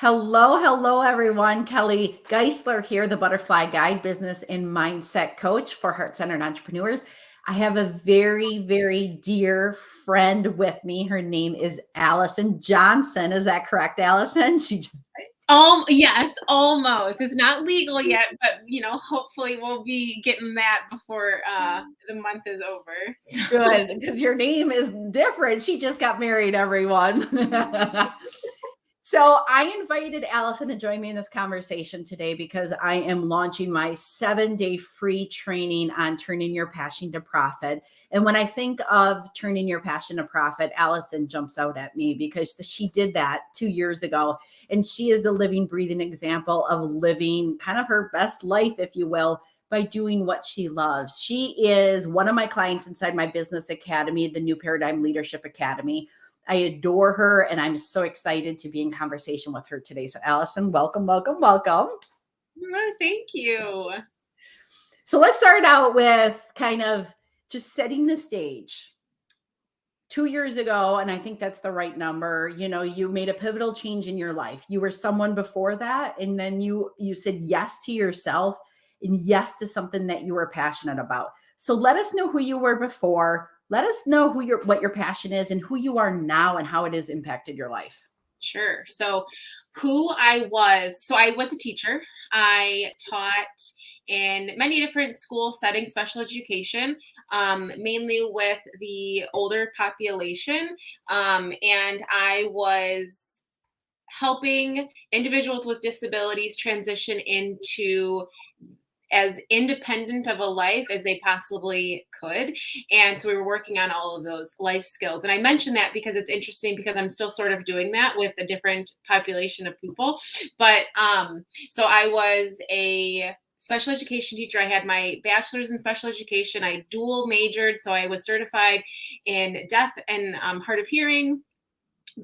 Hello, everyone. Kelly Geisler here, the Butterfly Guide Business and Mindset Coach for Heart-Centered Entrepreneurs. I have a very dear friend with me. Her name is Allison Johnson. Is that correct, Allison? Yes, almost. It's not legal yet, but hopefully we'll be getting that before the month is over. Good, because your name is different. She just got married, everyone. So I invited Allison to join me in this conversation today because I am launching my 7-day free training on turning your passion to profit. And when I think of turning your passion to profit, Allison jumps out at me because she did that 2 years ago. And she is the living, breathing example of living kind of her best life, if you will, by doing what she loves. She is one of my clients inside my business academy, the New Paradigm Leadership Academy. I adore her, and I'm so excited to be in conversation with her today. So, Allison, welcome. Oh, thank you. So, let's start out with kind of just setting the stage. 2 years ago, and I think that's the right number, you made a pivotal change in your life. You were someone before that, and then you said yes to yourself and yes to something that you were passionate about. So let us know who you were before. Let us know what your passion is and who you are now and how it has impacted your life. Sure. So I was a teacher. I taught in many different school settings, special education, mainly with the older population. And I was helping individuals with disabilities transition into as independent of a life as they possibly could. And so we were working on all of those life skills. And I mention that because it's interesting because I'm still sort of doing that with a different population of people. But so I was a special education teacher. I had my bachelor's in special education. I dual majored. So I was certified in deaf and hard of hearing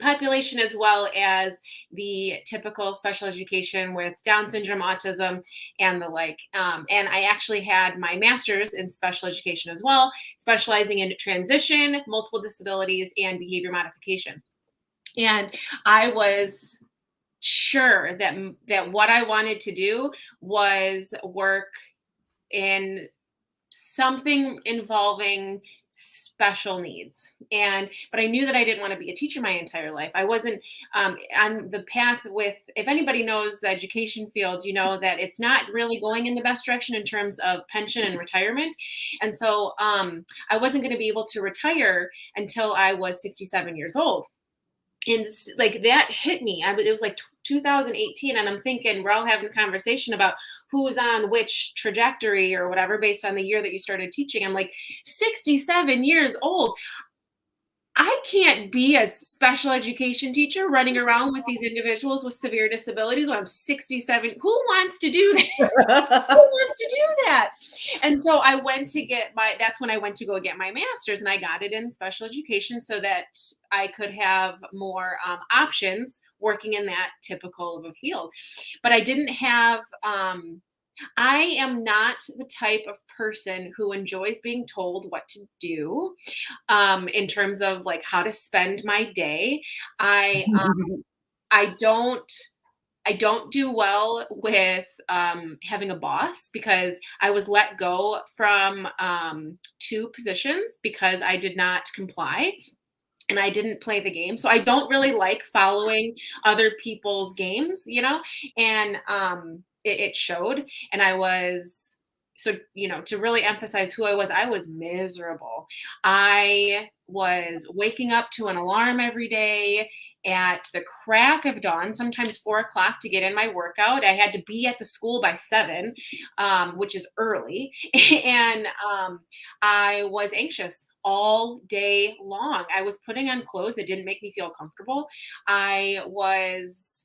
population, as well as the typical special education with Down syndrome, autism, and the like. And I actually had my master's in special education as well, specializing in transition, multiple disabilities, and behavior modification. And I was sure that what I wanted to do was work in something involving special needs. But I knew that I didn't want to be a teacher my entire life. I wasn't on the path with, if anybody knows the education field, you know that it's not really going in the best direction in terms of pension and retirement. And so I wasn't going to be able to retire until I was 67 years old. And like that hit me. It was like 2018, and I'm thinking we're all having a conversation about who's on which trajectory or whatever based on the year that you started teaching. I'm like, 67 years old. I can't be a special education teacher running around with these individuals with severe disabilities when I'm 67. Who wants to do that? Who wants to do that? And so I went to that's when I went to go get my master's, and I got it in special education so that I could have more options working in that typical of a field. But I didn't have, I am not the type of person who enjoys being told what to do in terms of like how to spend my day. I I don't do well with having a boss because I was let go from 2 positions because I did not comply and I didn't play the game. So I don't really like following other people's games, and it showed. And I was, so, to really emphasize who I was miserable. I was waking up to an alarm every day at the crack of dawn, sometimes 4 o'clock to get in my workout. I had to be at the school by 7, which is early. And I was anxious all day long. I was putting on clothes that didn't make me feel comfortable. I was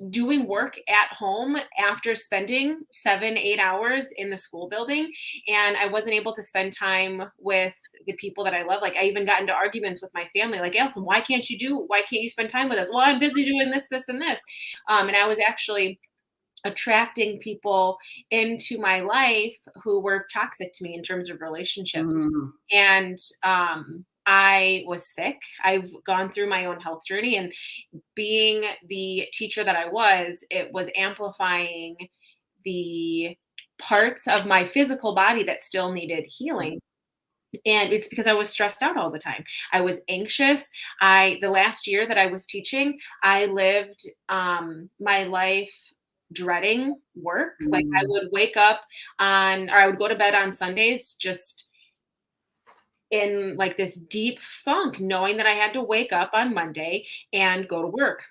doing work at home after spending 7-8 hours in the school building, and I wasn't able to spend time with the people that I love. Like I even got into arguments with my family, like, Allison, why can't you spend time with us? Well, I'm busy doing this, and this. And I was actually attracting people into my life who were toxic to me in terms of relationship. And I was sick. I've gone through my own health journey, and being the teacher that I was, it was amplifying the parts of my physical body that still needed healing. And it's because I was stressed out all the time. I was anxious. The last year that I was teaching, I lived my life dreading work. Like I Mm. would wake up or I would go to bed on Sundays just in like this deep funk, knowing that I had to wake up on Monday and go to work.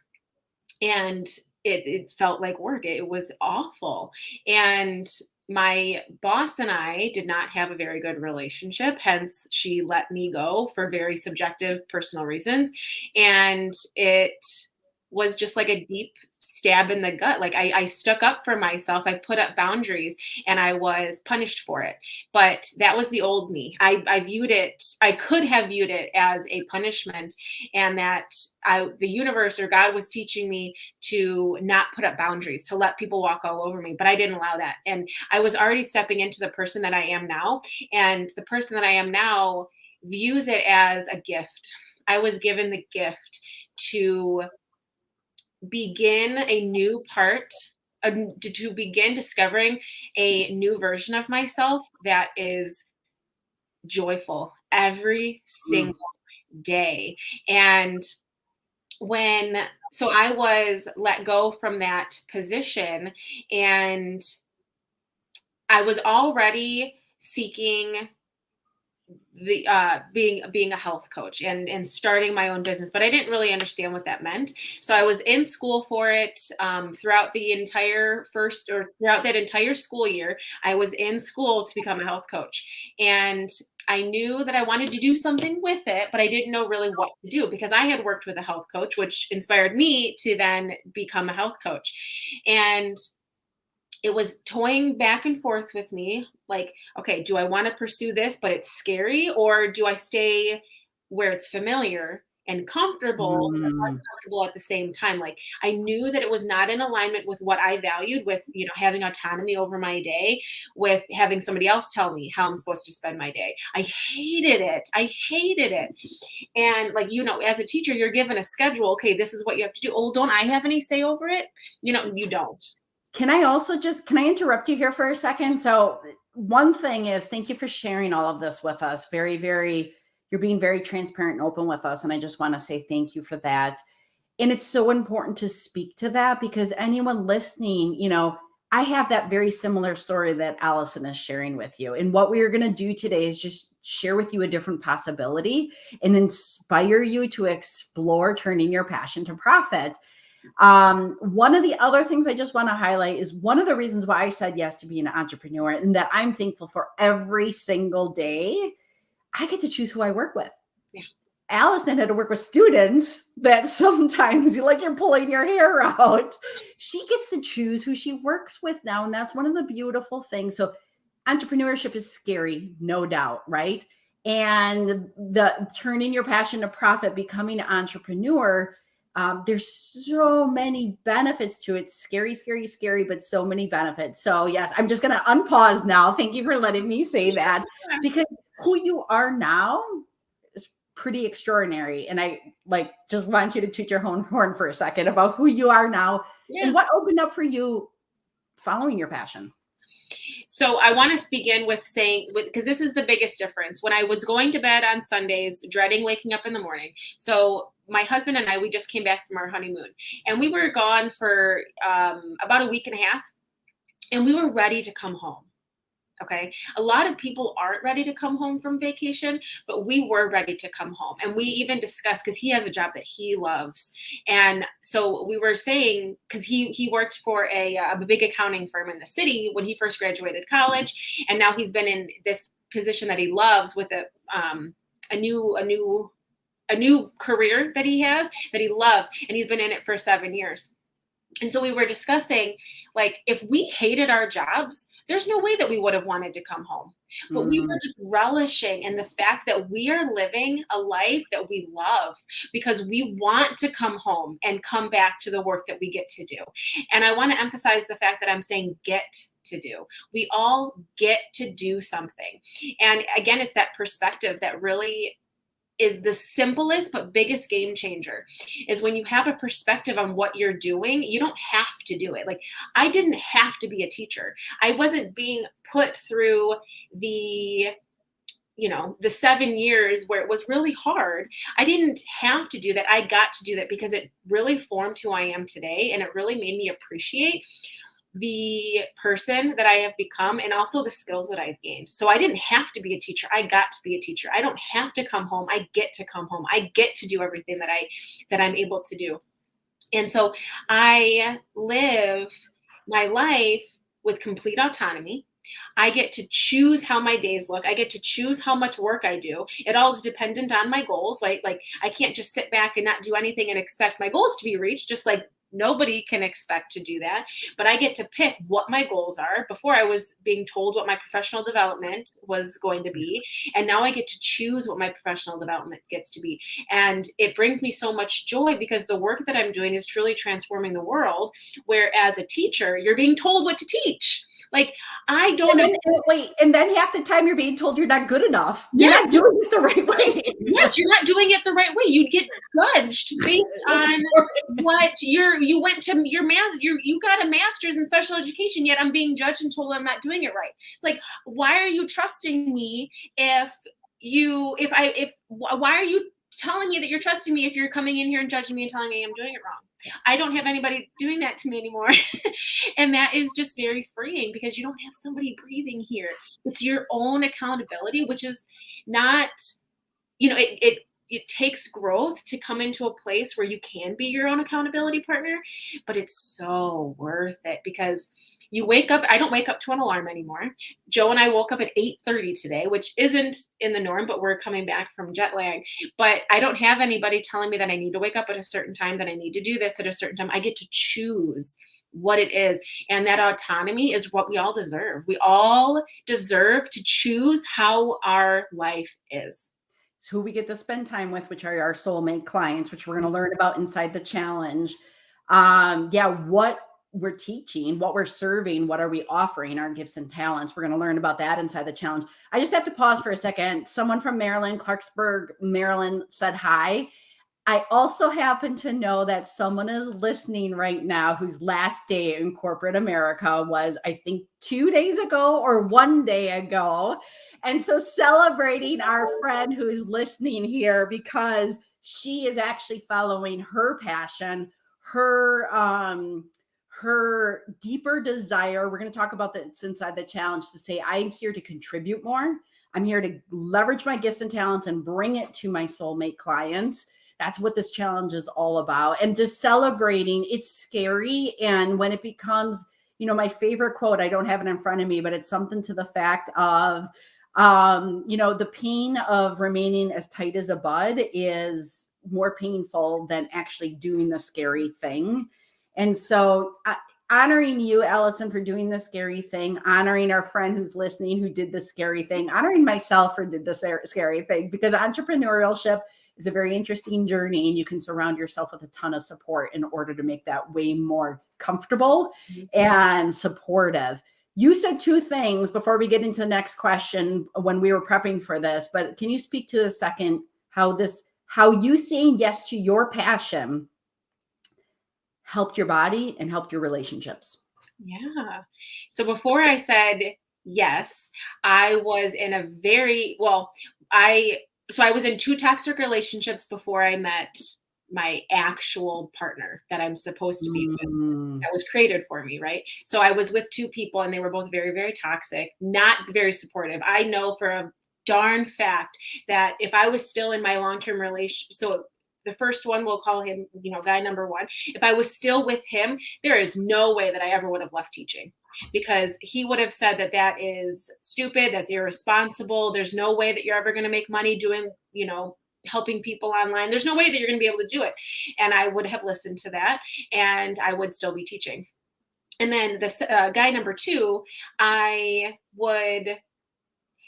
And it felt like work. It was awful. And my boss and I did not have a very good relationship. Hence, she let me go for very subjective personal reasons. And it was just like a deep stab in the gut. Like I stuck up for myself. I put up boundaries and I was punished for it. But that was the old me. I could have viewed it as a punishment, and that the universe or God was teaching me to not put up boundaries, to let people walk all over me. But I didn't allow that. And I was already stepping into the person that I am now. And the person that I am now views it as a gift. I was given the gift to begin a new part, to begin discovering a new version of myself that is joyful every Mm. single day. And so I was let go from that position, and I was already seeking the being a health coach and starting my own business, but I didn't really understand what that meant. So I was in school for it throughout that entire school year. I was in school to become a health coach, and I knew that I wanted to do something with it, but I didn't know really what to do because I had worked with a health coach, which inspired me to then become a health coach. And it was toying back and forth with me, like, okay, do I want to pursue this but it's scary, or do I stay where it's familiar and comfortable but Mm. uncomfortable at the same time? Like I knew that it was not in alignment with what I valued, with having autonomy over my day, with having somebody else tell me how I'm supposed to spend my day. I hated it. And like, as a teacher, you're given a schedule. Okay, this is what you have to do. Oh, don't I have any say over it? You don't. Can I interrupt you here for a second? So one thing is, thank you for sharing all of this with us. You're being very transparent and open with us. And I just want to say thank you for that. And it's so important to speak to that because anyone listening, I have that very similar story that Allison is sharing with you. And what we are going to do today is just share with you a different possibility and inspire you to explore turning your passion to profit. One of the other things I just want to highlight is one of the reasons why I said yes to being an entrepreneur and that I'm thankful for every single day. I get to choose who I work with. Yeah. Allison had to work with students that sometimes you're pulling your hair out. She gets to choose who she works with now. And that's one of the beautiful things. So entrepreneurship is scary, no doubt, right? And the turning your passion to profit, becoming an entrepreneur, there's so many benefits to it. Scary, scary, scary, but so many benefits. So yes, I'm just going to unpause now. Thank you for letting me say that, because who you are now is pretty extraordinary. And I just want you to toot your own horn for a second about who you are now and what opened up for you following your passion. So I want to begin with saying, because this is the biggest difference. When I was going to bed on Sundays, dreading waking up in the morning. So my husband and I, we just came back from our honeymoon, and we were gone for about a week and a half, and we were ready to come home. Okay. A lot of people aren't ready to come home from vacation, but we were ready to come home. And we even discussed, because he has a job that he loves. And so we were saying, because he worked for a big accounting firm in the city when he first graduated college. And now he's been in this position that he loves with a new career that he loves. And he's been in it for 7 years. And so we were discussing, like, if we hated our jobs, there's no way that we would have wanted to come home. But we were just relishing in the fact that we are living a life that we love because we want to come home and come back to the work that we get to do. And I want to emphasize the fact that I'm saying get to do. We all get to do something. And again, it's that perspective that really is the simplest but biggest game changer. Is when you have a perspective on what you're doing, you don't have to do it. Like, I didn't have to be a teacher. I wasn't being put through the the 7 years where it was really hard. I didn't have to do that. I got to do that because it really formed who I am today, and it really made me appreciate the person that I have become and also the skills that I've gained. So I didn't have to be a teacher. I got to be a teacher. I don't have to come home. I get to come home. I get to do everything that I'm able to do. And so I live my life with complete autonomy. I get to choose how my days look. I get to choose how much work I do. It all is dependent on my goals, right? Like, I can't just sit back and not do anything and expect my goals to be reached, just like nobody can expect to do that. But I get to pick what my goals are. Before, I was being told what my professional development was going to be. And now I get to choose what my professional development gets to be. And it brings me so much joy because the work that I'm doing is truly transforming the world. Where as a teacher, you're being told what to teach. Like, I don't know. Wait, and then half the time you're being told you're not good enough. You're not doing it the right way. Yes, you're not doing it the right way. You'd get judged based on what you went to your master. You got a master's in special education, yet I'm being judged and told I'm not doing it right. It's like, why are you trusting me why are you telling me that you're trusting me if you're coming in here and judging me and telling me I'm doing it wrong? I don't have anybody doing that to me anymore. And that is just very freeing because you don't have somebody breathing here. It's your own accountability, which is not, it takes growth to come into a place where you can be your own accountability partner, but it's so worth it because you wake up. I don't wake up to an alarm anymore. Joe and I woke up at 8:30 today, which isn't in the norm, but we're coming back from jet lag. But I don't have anybody telling me that I need to wake up at a certain time, that I need to do this at a certain time. I get to choose what it is. And that autonomy is what we all deserve. We all deserve to choose how our life is. It's who we get to spend time with, which are our soulmate clients, which we're going to learn about inside the challenge. What we're teaching, what we're serving, what are we offering, our gifts and talents. We're going to learn about that inside the challenge. I just have to pause for a second. Someone from Maryland, Clarksburg, Maryland said hi. I also happen to know that someone is listening right now whose last day in corporate America was, I think, 2 days ago or 1 day ago. And so celebrating our friend who's listening here because she is actually following her passion, her deeper desire. We're going to talk about this inside the challenge to say, I'm here to contribute more. I'm here to leverage my gifts and talents and bring it to my soulmate clients. That's what this challenge is all about. And just celebrating, it's scary. And when it becomes, my favorite quote, I don't have it in front of me, but it's something to the fact of, the pain of remaining as tight as a bud is more painful than actually doing the scary thing. And so honoring you, Allison, for doing the scary thing, honoring our friend who's listening, who did the scary thing, honoring myself for did the scary thing, because entrepreneurship is a very interesting journey and you can surround yourself with a ton of support in order to make that way more comfortable and supportive. You said two things before we get into the next question when we were prepping for this, but can you speak to a second how you saying yes to your passion helped your body and helped your relationships? Yeah. So before I said yes, I was in a I was in 2 toxic relationships before I met my actual partner that I'm supposed to be with, that was created for me, right? So I was with 2 people and they were both very, very toxic, not very supportive. I know for a darn fact that if I was still in my long-term relationship, so the first one, we'll call him, guy number 1. If I was still with him, there is no way that I ever would have left teaching, because he would have said that is stupid, that's irresponsible. There's no way that you're ever going to make money doing, helping people online. There's no way that you're going to be able to do it. And I would have listened to that and I would still be teaching. And then this guy number 2,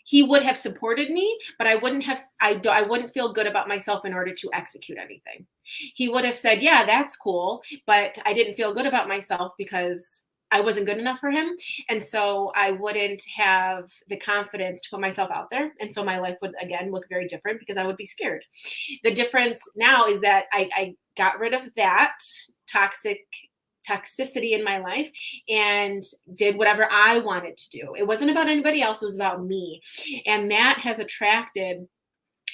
he would have supported me, but I wouldn't feel good about myself in order to execute anything. He would have said, yeah, that's cool, but I didn't feel good about myself because I wasn't good enough for him. And so I wouldn't have the confidence to put myself out there. And so my life would again look very different because I would be scared. The difference now is that I got rid of that toxicity in my life and did whatever I wanted to do. It wasn't about anybody else, it was about me. And that has attracted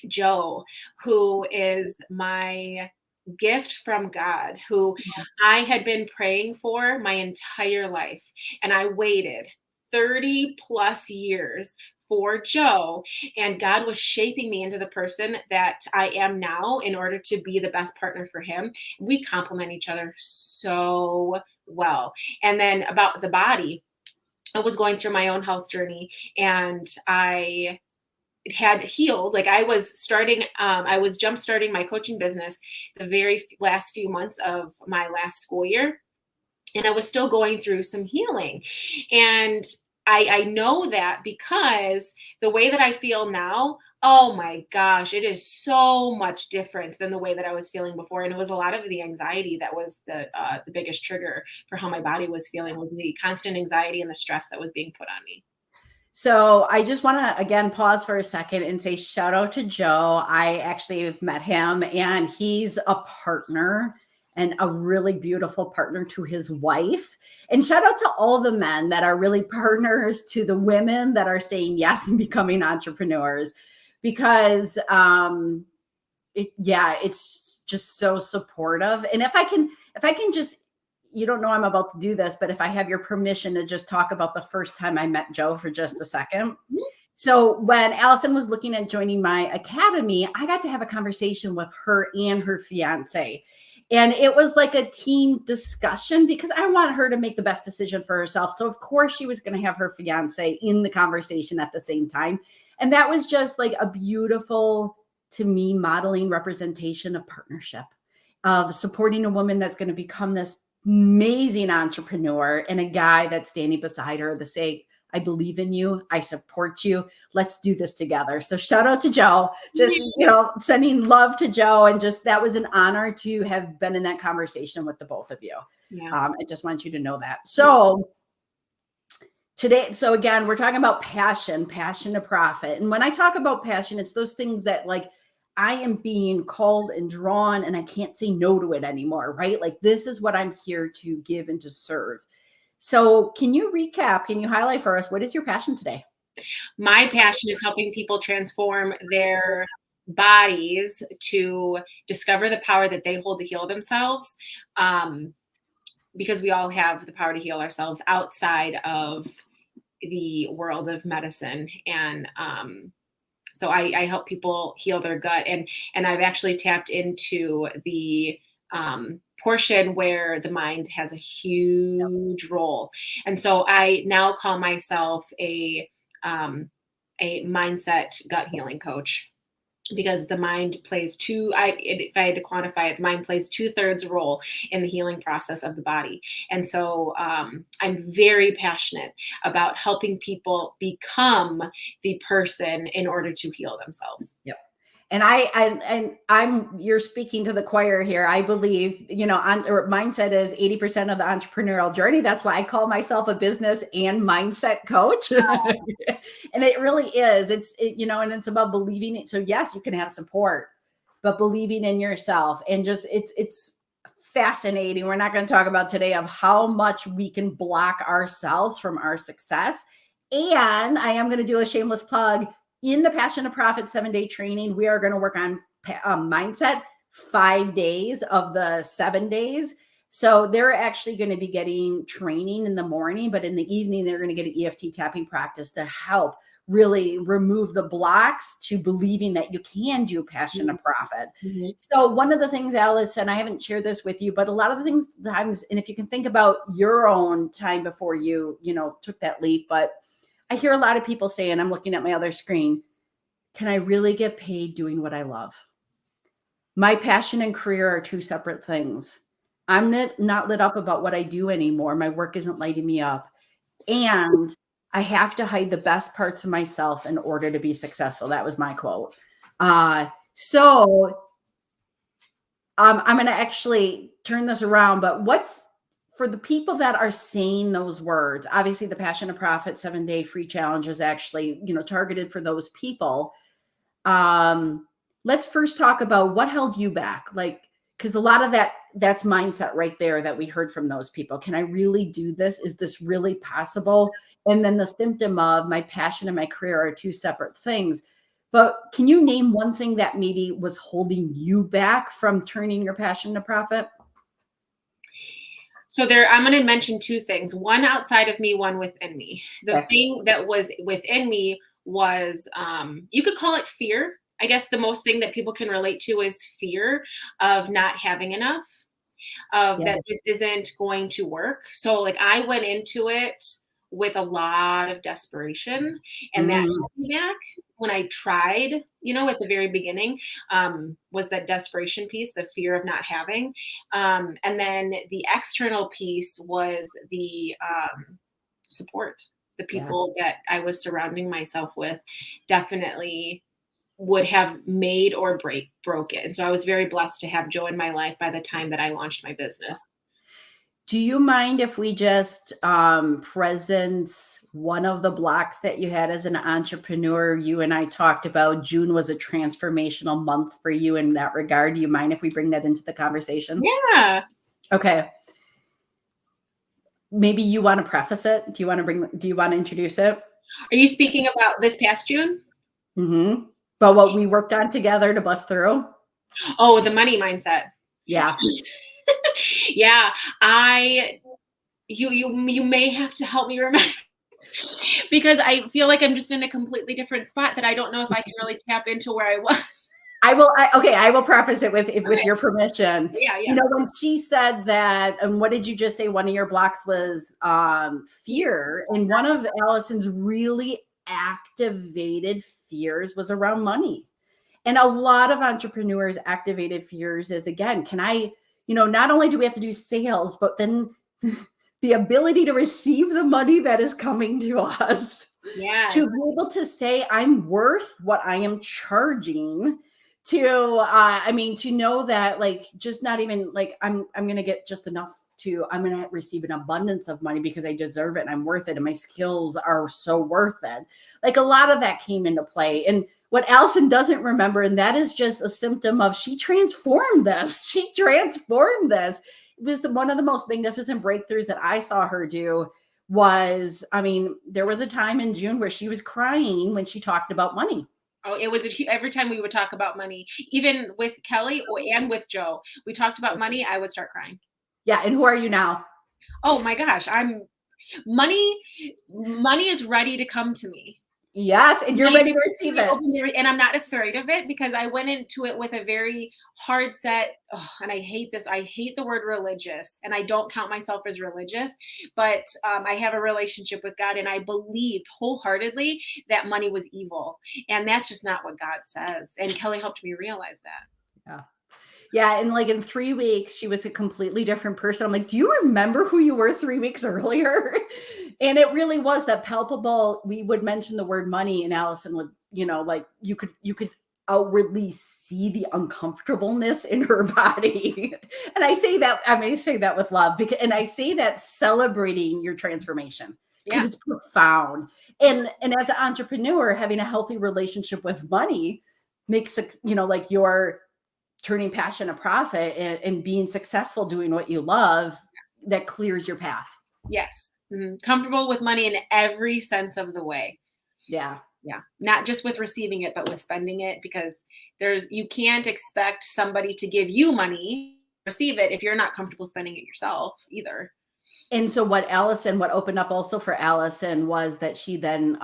Joe, who is my gift from God, who I had been praying for my entire life. And I waited 30 plus years for Joe, and God was shaping me into the person that I am now in order to be the best partner for him. We complement each other so well. And then about the body, I was going through my own health journey, and I had healed. Like I was jump starting my coaching business the very last few months of my last school year. And I was still going through some healing. And I know that because the way that I feel now, oh my gosh, it is so much different than the way that I was feeling before. And it was a lot of the anxiety that was the biggest trigger for how my body was feeling, was the constant anxiety and the stress that was being put on me. So I just want to again pause for a second and say shout out to Joe. I actually have met him, and he's a partner and a really beautiful partner to his wife. And shout out to all the men that are really partners to the women that are saying yes and becoming entrepreneurs, because it's just so supportive. And if I can just, you don't know I'm about to do this, but if I have your permission to just talk about the first time I met Joe for just a second. So when Allison was looking at joining my academy, I got to have a conversation with her and her fiance. And it was like a team discussion because I want her to make the best decision for herself. So of course she was going to have her fiance in the conversation at the same time. And that was just like a beautiful, to me, modeling representation of partnership, of supporting a woman that's going to become this amazing entrepreneur, and a guy that's standing beside her to say, I believe in you. I support you. Let's do this together. So shout out to Joe, just, sending love to Joe. And just, that was an honor to have been in that conversation with the both of you. Yeah. I just want you to know that. So today, so again, we're talking about passion to profit. And when I talk about passion, it's those things that like, I am being called and drawn and I can't say no to it anymore, right? Like this is what I'm here to give and to serve. So can you recap, can you highlight for us, what is your passion today? My passion is helping people transform their bodies to discover the power that they hold to heal themselves. Because we all have the power to heal ourselves outside of the world of medicine. And so I help people heal their gut. And I've actually tapped into the portion where the mind has a huge role. And so I now call myself a mindset gut healing coach, because the mind plays if I had to quantify it, the mind plays 2/3 role in the healing process of the body. And so I'm very passionate about helping people become the person in order to heal themselves. Yep. And you're speaking to the choir here. I believe, mindset is 80% of the entrepreneurial journey. That's why I call myself a business and mindset coach. And it really is. And it's about believing it. So yes, you can have support, but believing in yourself, and just, it's fascinating. We're not going to talk about today of how much we can block ourselves from our success. And I am going to do a shameless plug. In the Passion to Profit 7-day training, we are going to work on mindset 5 days of the 7 days. So they're actually going to be getting training in the morning, but in the evening, they're going to get an EFT tapping practice to help really remove the blocks to believing that you can do passion to profit. Mm-hmm. So one of the things, Allison, I haven't shared this with you, but a lot of the things times, and if you can think about your own time before you took that leap, but I hear a lot of people say, and I'm looking at my other screen, can I really get paid doing what I love? My passion and career are two separate things. I'm not lit up about what I do anymore. My work isn't lighting me up. And I have to hide the best parts of myself in order to be successful. That was my quote. So I'm going to actually turn this around. But for the people that are saying those words, obviously the Passion to Profit 7-day free challenge is actually, targeted for those people. Let's first talk about what held you back. Like, because a lot of that's mindset right there that we heard from those people. Can I really do this? Is this really possible? And then the symptom of my passion and my career are two separate things. But can you name one thing that maybe was holding you back from turning your passion to profit? So I'm going to mention two things, one outside of me, one within me. The thing that was within me was, you could call it fear. I guess the most thing that people can relate to is fear of not having enough, of that this isn't going to work. So like I went into it with a lot of desperation, and that held me back when I tried, at the very beginning, was that desperation piece, the fear of not having. And then the external piece was the support. The people that I was surrounding myself with definitely would have made or broken. So I was very blessed to have Joe in my life by the time that I launched my business. Do you mind if we just present one of the blocks that you had as an entrepreneur? You and I talked about June was a transformational month for you in that regard. Do you mind if we bring that into the conversation? Yeah. Okay. Maybe you want to preface it? Do you want to introduce it? Are you speaking about this past June? Mm-hmm. But what we worked on together to bust through? Oh, the money mindset. Yeah. Yeah. You may have to help me remember because I feel like I'm just in a completely different spot that I don't know if I can really tap into where I was. I will preface it with your permission. Yeah. When she said that, and what did you just say? One of your blocks was fear. And one of Allison's really activated fears was around money. And a lot of entrepreneurs' activated fears is, again, can I, not only do we have to do sales, but then the ability to receive the money that is coming to us. Yeah. To be able to say, I'm worth what I am charging, to know that, like, just not even like I'm going to get just enough I'm going to receive an abundance of money because I deserve it and I'm worth it. And my skills are so worth it. Like, a lot of that came into play. And what Allison doesn't remember, and that is just a symptom of she transformed this. She transformed this. It was one of the most magnificent breakthroughs that I saw her do. There was a time in June where she was crying when she talked about money. Oh, it was every time we would talk about money, even with Kelly and with Joe, we talked about money, I would start crying. Yeah. And who are you now? Oh my gosh. Money is ready to come to me. Yes. And you're ready to receive it. And I'm not afraid of it because I went into it with a very hard set. And I hate this. I hate the word religious, and I don't count myself as religious, but I have a relationship with God, and I believed wholeheartedly that money was evil. And that's just not what God says. And Kelly helped me realize that. Yeah. Yeah. And like in 3 weeks, she was a completely different person. I'm like, do you remember who you were 3 weeks earlier? And it really was that palpable. We would mention the word money, and Allison would, like you could outwardly see the uncomfortableness in her body. And I say that with love, and I say that celebrating your transformation because it's profound. And as an entrepreneur, having a healthy relationship with money makes, like your turning passion to profit and being successful doing what you love, that clears your path. Yes. Mm-hmm. Comfortable with money in every sense of the way. Yeah. Yeah. Not just with receiving it, but with spending it, because you can't expect somebody to give you money, receive it, if you're not comfortable spending it yourself either. And so what opened up also for Allison was that she then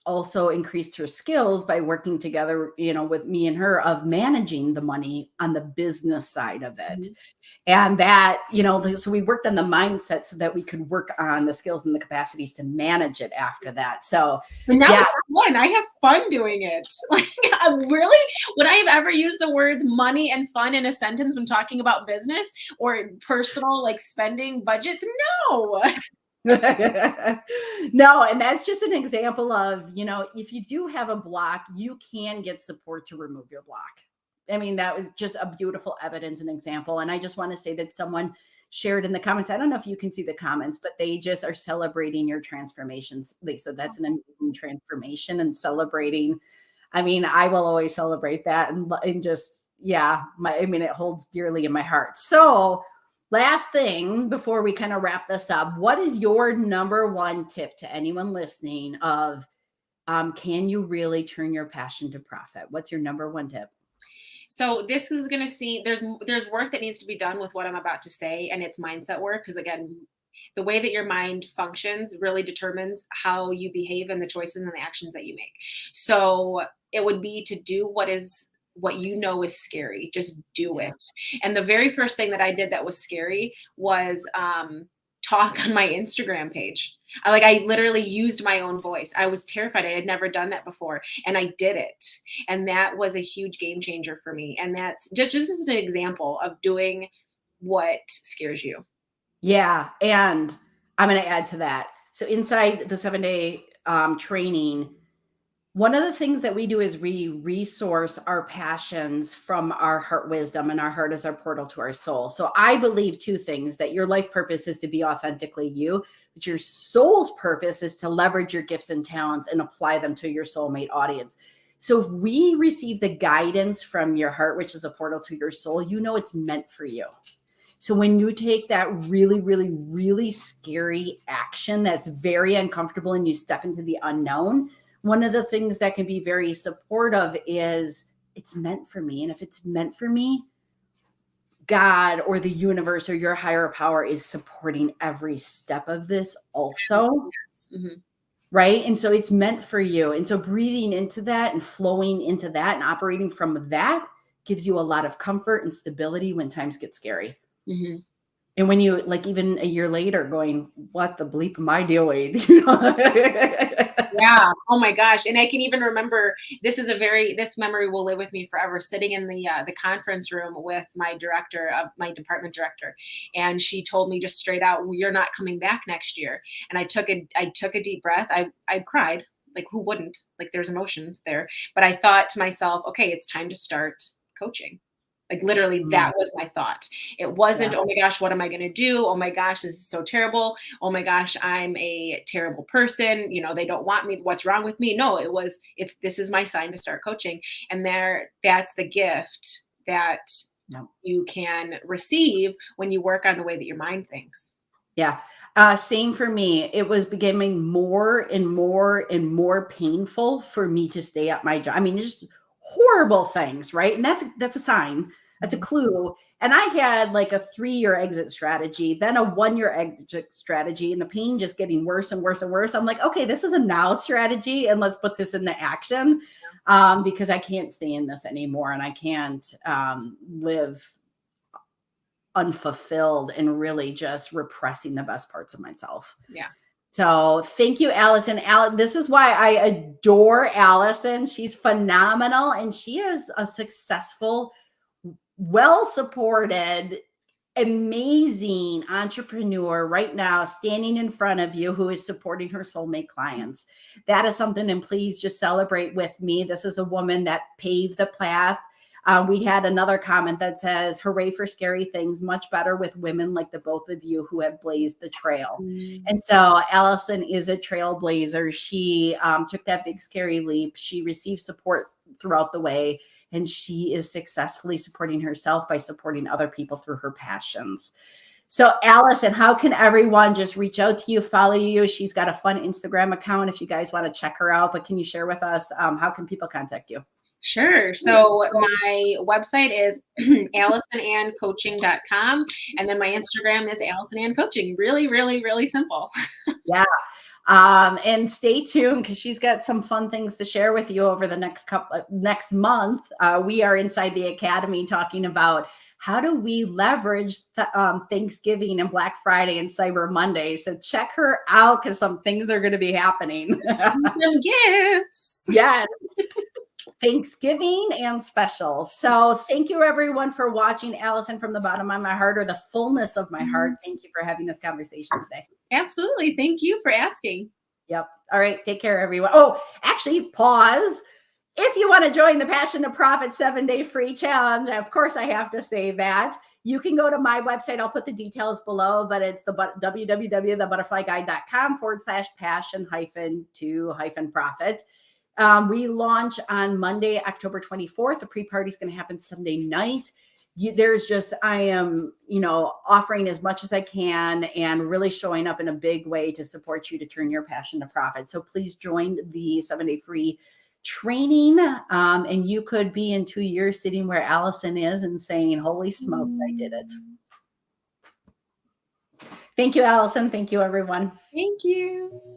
also increased her skills by working together, with me and her, of managing the money on the business side of it. Mm-hmm. And that, so we worked on the mindset so that we could work on the skills and the capacities to manage it after that. So now it's fun. I have fun doing it. Like, really, would I have ever used the words money and fun in a sentence when talking about business or personal, like spending budgets? No. No. And that's just an example of, if you do have a block, you can get support to remove your block. I mean, that was just a beautiful evidence and example. And I just want to say that someone shared in the comments. I don't know if you can see the comments, but they just are celebrating your transformations. They said that's an amazing transformation and celebrating. I mean, I will always celebrate that and just, yeah, it holds dearly in my heart. So last thing before we kind of wrap this up, what is your number one tip to anyone listening of, can you really turn your passion to profit? What's your number one tip? So this is going to see there's work that needs to be done with what I'm about to say, and it's mindset work, because again, the way that your mind functions really determines how you behave and the choices and the actions that you make. So it would be to do what you know is scary. Just do it. And the very first thing that I did that was scary was talk on my Instagram page. I literally used my own voice. I was terrified. I had never done that before, and I did it. And that was a huge game changer for me. And that's just as an example of doing what scares you. Yeah. And I'm going to add to that. So inside the 7-day training, one of the things that we do is we resource our passions from our heart wisdom, and our heart is our portal to our soul. So I believe two things: that your life purpose is to be authentically you, but your soul's purpose is to leverage your gifts and talents and apply them to your soulmate audience. So if we receive the guidance from your heart, which is a portal to your soul, you know it's meant for you. So when you take that really, really, really scary action that's very uncomfortable and you step into the unknown, one of the things that can be very supportive is it's meant for me. And if it's meant for me, God or the universe or your higher power is supporting every step of this also. Mm-hmm. Right. And so it's meant for you. And so breathing into that and flowing into that and operating from that gives you a lot of comfort and stability when times get scary. Mm-hmm. And when you, like, even a year later going, what the bleep am I doing? Yeah. Oh my gosh. And I can even remember, this memory will live with me forever, sitting in the conference room with my department director. And she told me just straight out, you're not coming back next year. And I took a deep breath. I cried. Like, who wouldn't? Like, there's emotions there. But I thought to myself, okay, it's time to start coaching. Like, literally, that was my thought. It wasn't, oh my gosh, what am I going to do? Oh my gosh, this is so terrible. Oh my gosh, I'm a terrible person. They don't want me. What's wrong with me? No, this is my sign to start coaching. And that's the gift that you can receive when you work on the way that your mind thinks. Yeah. Same for me. It was becoming more and more and more painful for me to stay at my job. I mean, just horrible things, right? And that's a sign. That's a clue. And I had like a 3-year exit strategy, then a 1-year exit strategy, and the pain just getting worse and worse and worse. I'm like, okay, this is a now strategy, and let's put this into action, because I can't stay in this anymore, and I can't live unfulfilled and really just repressing the best parts of myself. Yeah. So thank you, Allison. This is why I adore Allison. She's phenomenal, and she is a successful, well-supported, amazing entrepreneur right now standing in front of you who is supporting her soulmate clients. That is something, and please just celebrate with me. This is a woman that paved the path. We had another comment that says, hooray for scary things, much better with women like the both of you who have blazed the trail. And so Allison is a trailblazer. She took that big, scary leap. She received support throughout the way, and she is successfully supporting herself by supporting other people through her passions. So Allison, how can everyone just reach out to you, follow you? She's got a fun Instagram account if you guys want to check her out, but can you share with us, how can people contact you? Sure. So my website is AllisonAnnCoaching.com. And then my Instagram is AllisonAnnCoaching. Really, really, really simple. Yeah. And stay tuned, because she's got some fun things to share with you over the next month. We are inside the Academy talking about how do we leverage Thanksgiving and Black Friday and Cyber Monday. So check her out, because some things are going to be happening. Some gifts. Yes. Thanksgiving and special. So thank you everyone for watching. Allison, from the bottom of my heart, or the fullness of my heart, thank you for having this conversation today. Absolutely. Thank you for asking. Yep. All right. Take care, everyone. Oh, actually, pause. If you want to join the Passion to Profit 7-day free challenge, of course I have to say that. You can go to my website. I'll put the details below, but it's the www.thebutterflyguide.com/passion-to-profit. We launch on Monday, October 24th. The pre-party is going to happen Sunday night. I am, offering as much as I can and really showing up in a big way to support you to turn your passion to profit. So please join the 7-day free training. And you could be in 2 years sitting where Allison is and saying, holy smokes, I did it. Thank you, Allison. Thank you, everyone. Thank you.